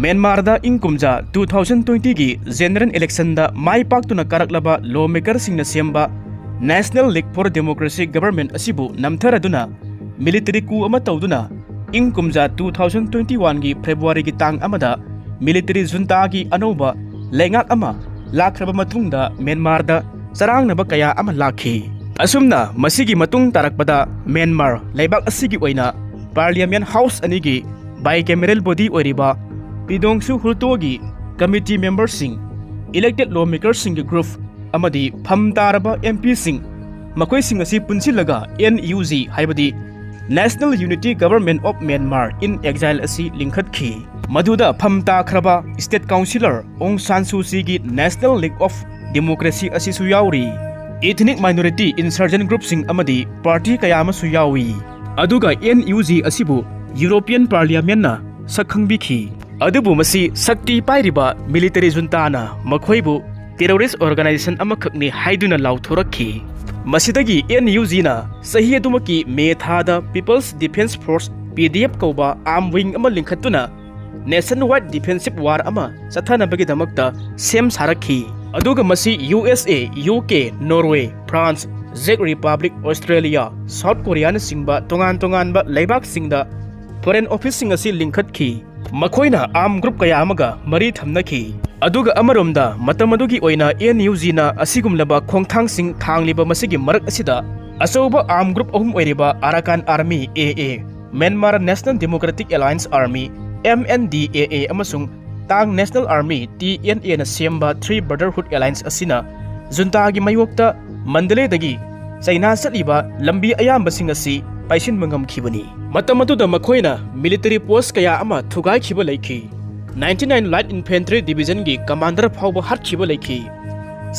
Myanmar da ingkumja 2020 gi general election da mai paktuna karaklaba lawmaker singna semba National League for Democracy government asibu namtharaduna military coup ama tawduna ingkumja 2021 gi February gi tang amada military junta gi anoba lengak ama lakraba matungda Myanmar da sarangnaba kaya ama lakhi asumna masigi matung tarakpada Myanmar leibak asigi oina Parliament House anigi bicameral body oiriba Pidongsu Hultogi committee members sing elected lawmakers sing group amadi Phamtaraba MP sing makoi sing asi punsilaga NUG haibadi National Unity Government of Myanmar in Exile asi linkhatkhi maduda Phamta khraba State Councillor Aung San Suu Kyi gi National League of Democracy asi su yauri ethnic minority insurgent group sing amadi party kayama su yawi aduga NUG asibu European Parliament na sakhangbikhi adubu masi sakti pairiba military junta na makhoibu terrorist organization amakhakni haiduna lauthorakhi masidagi NUG na sahi adumaki me thada People's Defense Force PDF koba arm wing ama linkhatuna nationwide defensive war ama sathanabagi damakta sem sarakhi aduga masi USA UK Norway France Czech Republic Australia South Korea na singba tongan ba leibak singda foreign office sing asi linkhatkhi makoina arm group kaya amaga mari thamnaki aduga amaromda matamadugi oina NUG na asigumlaba khongthang sing thangliba masigi marak asida asoba arm group ohum oiriba Arakan Army AA Myanmar National Democratic Alliance Army MNDAA amasung Tang National Army TNA na semba Three Brotherhood Alliance asina junta gi mayokta Mandalay dagi China satliba lambi ayamba sing asi paisin mangam khibani matamatu da makoina military post kaya ama thugai khiba laiki 99 Light Infantry Division gi commander phawba hat khiba laiki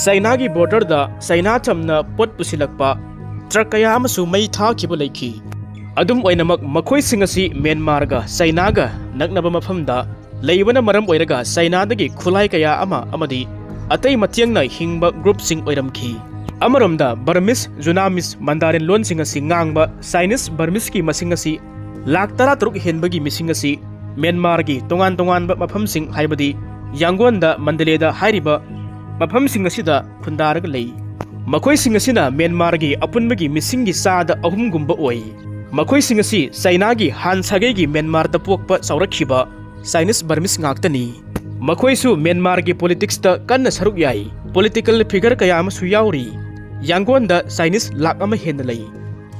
China gi border da China chamna pot pusilakpa truck kaya ama su mai tha khiba laiki adum oinamak makoi singasi Myanmar ga China ga naknaba mafam da leibana maram oiraga China dagi khulai kaya ama amadi atai matiang na hingba group sing oiramki Amaromda Burmese Junamis Mandarin lon singa singangba Chinese Burmese ki masinga si lak tara truk henbagi misinga si Myanmar gi tongan ba mafam sing haibadi Yangon da Mandalay da hairiba mafam singa sida khundaraga lei makoi singa sina Myanmar gi apunbagi misingi sada ahum gumba oi makoi singa si China gi Han Sagai gi Myanmar da pokpa saurakhiba Chinese Burmese ngaktani makoi su Myanmar gi politics ta kanna saruk yai political figure kaya ama su yauri Yangon da Chinese lak ama henalai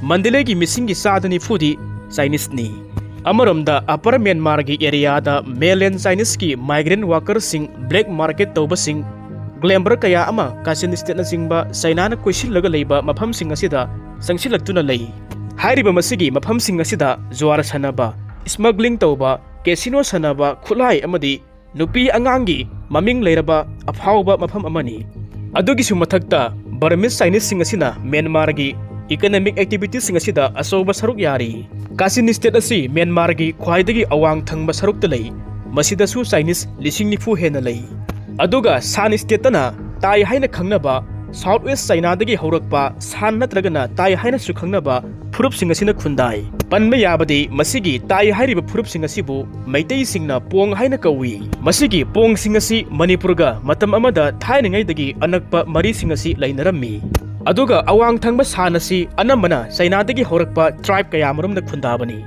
Mandalay gi missing gi sadani fudi Chinese ni amarom da upper Myanmar gi area da mainland Chinese ki migrant workers sing black market tawba sing glamber kaya ama Kachin state na singba China na koisil laga leiba mafam sing asida sangsilaktuna lei hairiba masigi mafam sing asida juar sanaba smuggling tawba casino sanaba khulai amadi nupi angangi maming leiraba afhauba mafam amani adugi su mathakta Burmese Chinese sing asina Myanmar gi economic activities sing asida asoba saruk yari Kachin state asi Myanmar gi khwaidagi awang thangba saruk talai masida su Chinese lising nifu hena lei aduga San state na tai haina khangnaba Southwest China dagi haurakpa san natragana tai haina su khangnaba phurup sing asina khundai panma yabadi masigi tai hairiba phurup sing asibu maitai singna pong haina kawi masigi pong sing asi Manipur ga matam amada thainangai dagi anakpa mari sing asi lainarami aduga awang thangba san asi anamana China dagi haurakpa tribe kaya marum na khundabani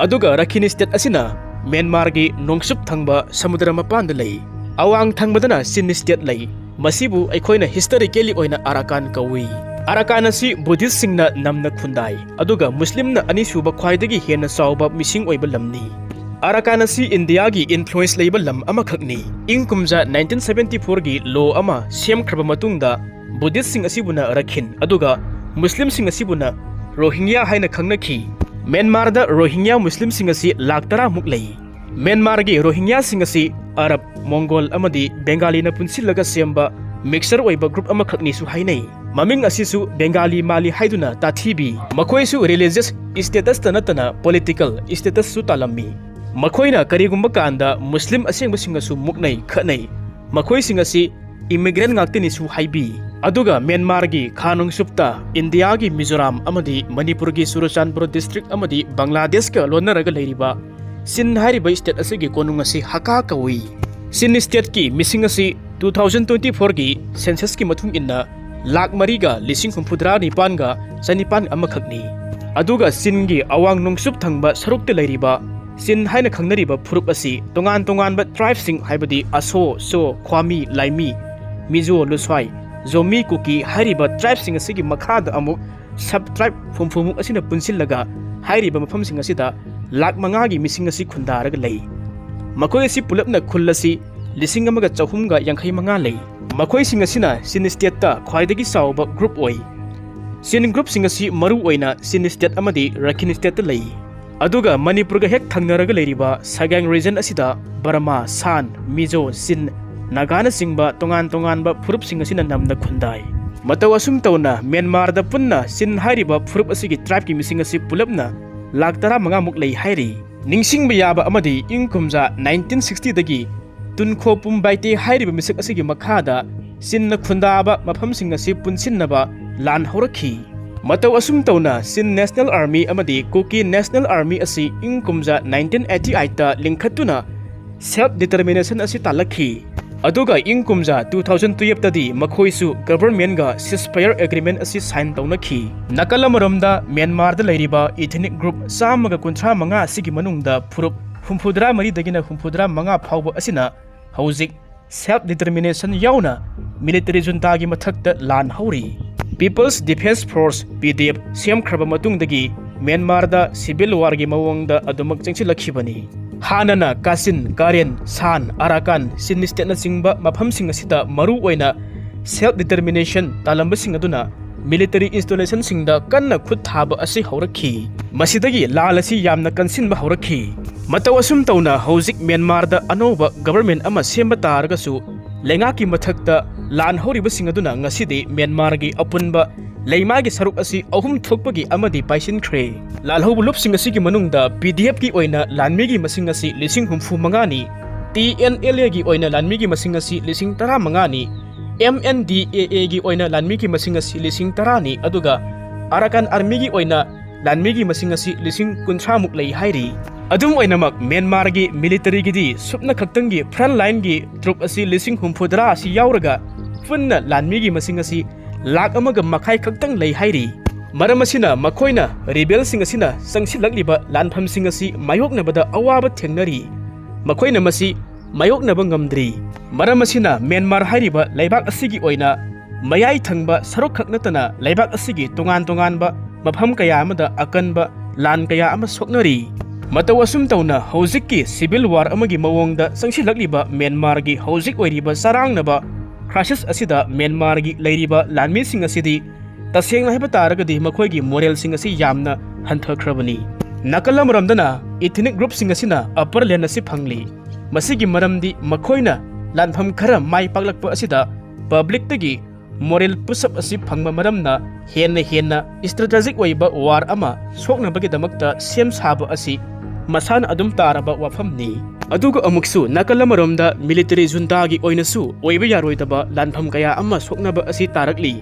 aduga Rakhine state asina Myanmar gi nongsup thangba samudra mapan da lai awang thangbadana Sin state lai masibu aikoina historically oina Arakan kawi Arakan asi Buddhist singna namna khundai aduga Muslim na ani suba khwaidagi hena sauba mising oiba lamni Arakan asi India gi influence leiba lam ama khakni ingkumja 1974 gi law ama semkhraba matungda Buddhist sing asibuna rakhin aduga Muslim sing asibuna Rohingya haina khangnakhi Myanmar da Rohingya Muslim sing asi laktara muklei Myanmar gi Rohingya sing asi Arab Mongol amadi Bengali na punsilaga semba mixer oiba group ama khakni su hainai maming asisu Bengali Mali haiduna tathibi makoi su religious status tanatana political status su talami makoina karigumba kanda Muslim asengba singa su muknai khanai makoi singa si immigrant ngaktini su haibi aduga Myanmar gi Khanung Supta India gi Mizoram amadi Manipur gi Surachandpur district amadi Bangladesh ka lonaraga leiriba Sin hariba state asigi konung asi haka kawi. Sin state ki missing asi 2024 ki census ki mathung inna lakh mariga lising humpudra nipanga sanipan amakhakni. Aduga sin gi awang nungsup thangba sarukte lairiba sin haina khangnariba phurup asi tongan ba tribes sing haibadi aso so khwami laimi mizo luswai zomi kuki hariba tribes sing asigi makhada amuk sub tribe phumphumuk asina punsillaga hariba mafam sing asida lakh manga gi missing asi khundaraga lei. Makoi asi pulapna khullasi lising amaga chahumga yankhai manga lei. Makoi sing asina sin state ta khwaidagi sauba group oi. Sin group sing asi maru oina sin state amadi Rakhine state lei. Aduga Manipur ga hek thangnaraga leiriba Sagang region asida Burma, San, Mizo, Sin, Nagana singba tongan ba phurup sing asina namna khundai. Mataw asum tawna Myanmar da Punba sin hariba phurup asigi tribe ki missing asi pulapna lakh tara manga muk lei hairi. Ningsingba yaba amadi ingkumja 1960 dagi Tunkho Pumbaite hairiba misik asigi makhada sin na khundaba mafam sing asi punsinnaba lan horakhi. Mataw asum tawna Sin National Army amadi Kuki National Army asi ingkumja 1988 ta lingkhatuna self determination asi talakhi. Aduga ingkumja 2012 tadi makhoisu government ga ceasefire agreement asi sign tawnakhi. Nakalamaramda Myanmar da leiriba ethnic group samaga kunthra manga asigi manungda phurup humphudra mari dagina humphudra manga phawba asina hauzik self determination yauna military junta gi mathakta lan hauri. People's Defense Force PDF semkhraba matungdagi Myanmar da civil war gi mawangda adumak chengchilakhibani. Hanana Kasin, Karen, San, Arakan, Sin state na singba mafam sing asida maru oina self determination talamba sing aduna military installation singda kanna khut thaba asi haurakhi. Masidagi lalasi yamna kansinba haurakhi. Mataw asum tawna hauzik Myanmar da anoba government ama semba taragasu lengaki mathakta lan horiba sing aduna ngasidi Myanmar gi apunba leimagi saruk asi ahum thokpagi amadi paisin khre. Lalhobu lup sing asi gi manungda PDF ki oina lanmigi masing asi lising humfu mangani, TNLA gi oina lanmigi masing asi lising tara mangani, MNDAA gi oina lanmigi masing asi lising tarani aduga Arakan Army gi oina lanmigi masing asi lising kunthra muk lei hairi. Adum oinamak Myanmar gi military gi di supna khaktangi front line gi troop asi lising humfudra asi yauraga funna lanmigi masing asi lakh amaga makhai khaktang lei hairi. Maram asina makhoina rebel sing asina sangsilakliba lanpham sing asi mayoknabada awaba thengnari. Makhoina masi mayoknaba ngamdri. Maram asina Myanmar hariba laibak asigi oina mayai thangba sarok khaknatana laibak asigi tongan ba mafam kaya amada akanba lan kaya ama soknari. Mataw asum tawna hauzik civil war amagi mawongda sangsilakliba Myanmar gi hauzik oiriba sarangnaba crisis asida Myanmar gi leiriba lanmi sing asidi tasengna haiba taragadi makhoi gi moral sing asi yamna hanthakhrabani. Nakalamramdana ethnic group sing asina upper land asi phangli. Masigi maramdi makhoina lanpham khara mai paklakpa asida public tagi moral pusap asi phangba maramna henna strategic oiba war ama soknabagi damakta sem saba asi masan adum taraba wafamni. Aduga amuksu nakalamramda military junta gi oinasu oiba yaroidaba lanpham kaya ama soknaba asi tarakli.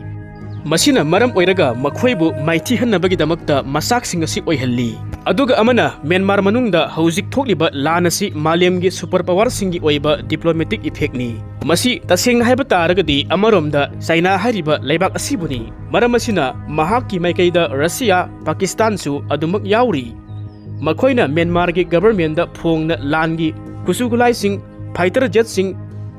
Masina maram oiraga makhoibu maiti hannabagi damakta masak sing asi oihalli. Aduga amana Myanmar manungda hauzik thokliba lanasi malemgi superpower singi oiba diplomatic effect ni. Masi taseng haiba taragadi amaromda China hariba laibak asibuni. Maram asina mahakki maikaida Russia, Pakistan su adumak yauri. Makhoina Myanmar gi government da phongna langi kusugulai sing fighter jet sing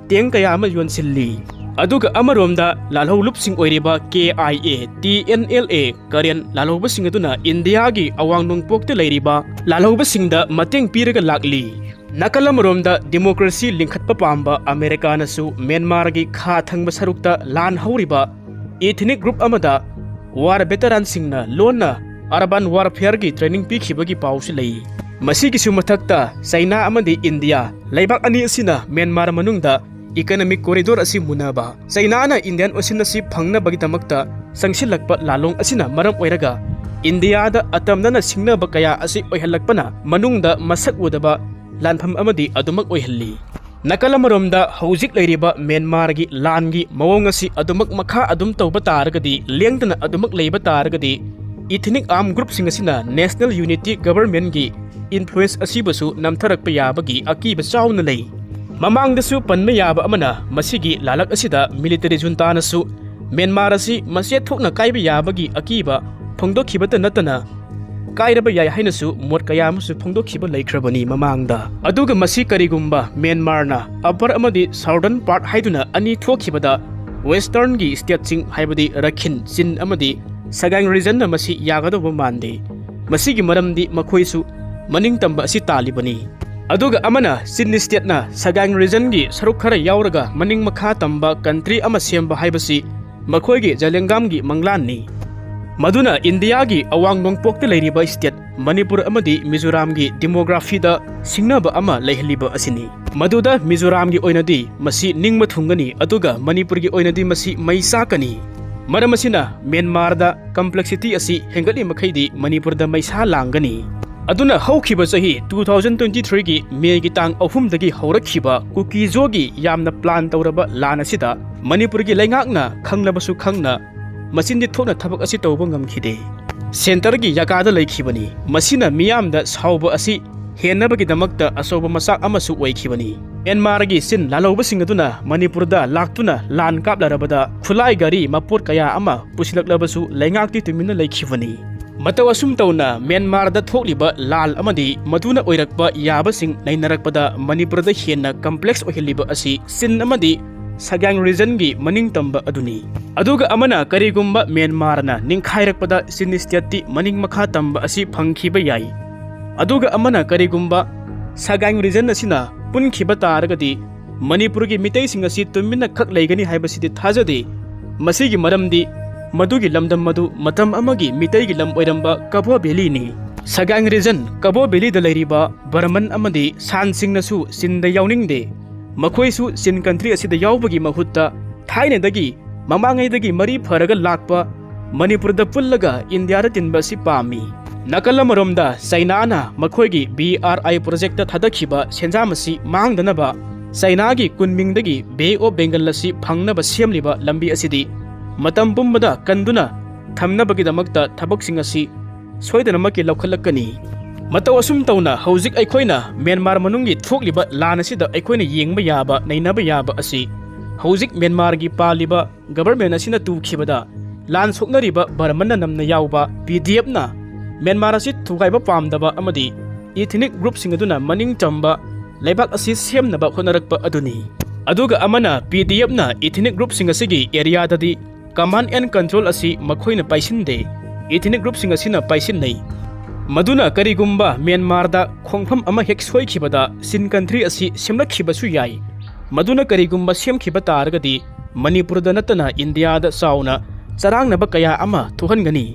teng kaya ama yonsilli. Aduga amaromda lalhau lup sing oiriba KIA, TNLA Korean lalhau sing aduna India gi awang nungpokte leiriba lalhau sing da mateng piraga lakli. Nakalamromda democracy lingkhatpa pamba America nasu Myanmar gi kha thangba sarukta lan hauriba ethnic group amada war veteran singna lonna urban warfare gi training pikhibagi pawsi lei. Masigi su mathakta China amadi India laibak ani asina Myanmar manungda economic corridor asi munaba. China na Indian Ocean asi phangna bagi damakta sangsilakpa lalong asina maram oiraga India da atamdana singnaba kaya asi oihalakpana manungda masak udaba lanpham amadi adumak oihalli. Nakalamromda hauzik leiriba Myanmar gi langi mawong asi adumak makha adum tawba taragadi lengtana adumak leiba taragadi ethnic armed group sing asina National Unity Government gi influence asibasu namtharakpa yabagi akiba chauna lei mamangdasu panma yaba amana masigi lalak asida military junta nasu Myanmar asi masia thokna kaiba yabagi akiba phongdokhibata natana kairaba yai hainasu mot kayamasu phongdokhiba leikrabani mamangda aduga masi karigumba Myanmar na upper amadi southern part haiduna ani thokhibada western gi state sing haibadi Rakhine Chin amadi Sagang region na masi yagadoba mande masigi maramdi makhoisu maning tamba asi talibani aduga amana Chin state na Sagang region gi saruk khara yauraga maning makha tamba country ama semba haibasi makhoigi jalengam gi manglan ni maduna India gi awang nongpok te leiriba state Manipur amadi Mizoram gi demography da singnaba ama leihliba asini maduda Mizoram gi oinadi masi ningma thungani aduga Manipur gi oinadi masi maisa kani maramasina Myanmar da complexity asi hengali makhaidi Manipur da maisa langani aduna hawkhiba sahi 2023 gi May gi tang ahum dagi haurakhiba Kukizo gi yamna plan tawraba lan asida Manipur gi leingakna khanglabasu khangna masindi thona thabak asi tawba ngamkhide center gi yakada leikhibani masina miyamda sauba asi henabagi damakta asoba masak amasu oikhibani Myanmar gi sin laloba singaduna Manipur da laktuna lan kaplarabada khulai gari mapot kaya ama pusilaklabasu leingakti tumina leikhibani matawasum tawna Myanmar da thokliba lal amadi maduna oirakba yabasing nainarakpada Manipur da henna complex ohiliba asi sin amadi Sagang region gi maning tamba aduni aduga amana karigumba Myanmar na ningkhairakpada sinistiati maning makha tamba asi phangkhiba yai aduga amana karigumba Sagang region asina punkhiba taragadi Manipur gi mitei singa si tumina khak leigani haibasidi thajade masigi maramdi madugi lamdam madu matam amagi mitei gi lam oiramba Kabaw Valley ni Sagang region Kabaw Valley da leiriba Burman amadi san singnasu sinda yawningde makhoisu sin country asida yawbagi mahutta thainadagi mamangaidagi mari pharaga lakpa Manipur da pullaga India da tinba si pami nakala maromda China na makhoigi BRI project da thadakhiba senjamasi mangdanaba China gi kunmingdagi Bay of Bengal asi phangnaba semliba lambi asidi matam pumbada kanduna thamnabagi damakta thabaksinga si soidanamaki laukhalakani matawasum tawna hauzik aikhoina Myanmar manungi thokliba lan asida aikhoina yengba yaba nainaba yaba asi hauzik Myanmar gi paliba government asina tukhibada lan soknariba Burman namna yawba PDF na Myanmar asi thugaiba pamdaba amadi ethnic group singaduna maning chamba leibak asi semnaba honarakpa aduni aduga amana PDF na ethnic group singasigi area dadi command and control asi makhoina paisinde ethnic group singasina paisinnei maduna karigumba Myanmar da khongpham ama hek soikhibada sin country asi semlakhibasu yai maduna karigumba semkhiba taragadi Manipur da natana India da sauna charangnaba kaya ama thuhangani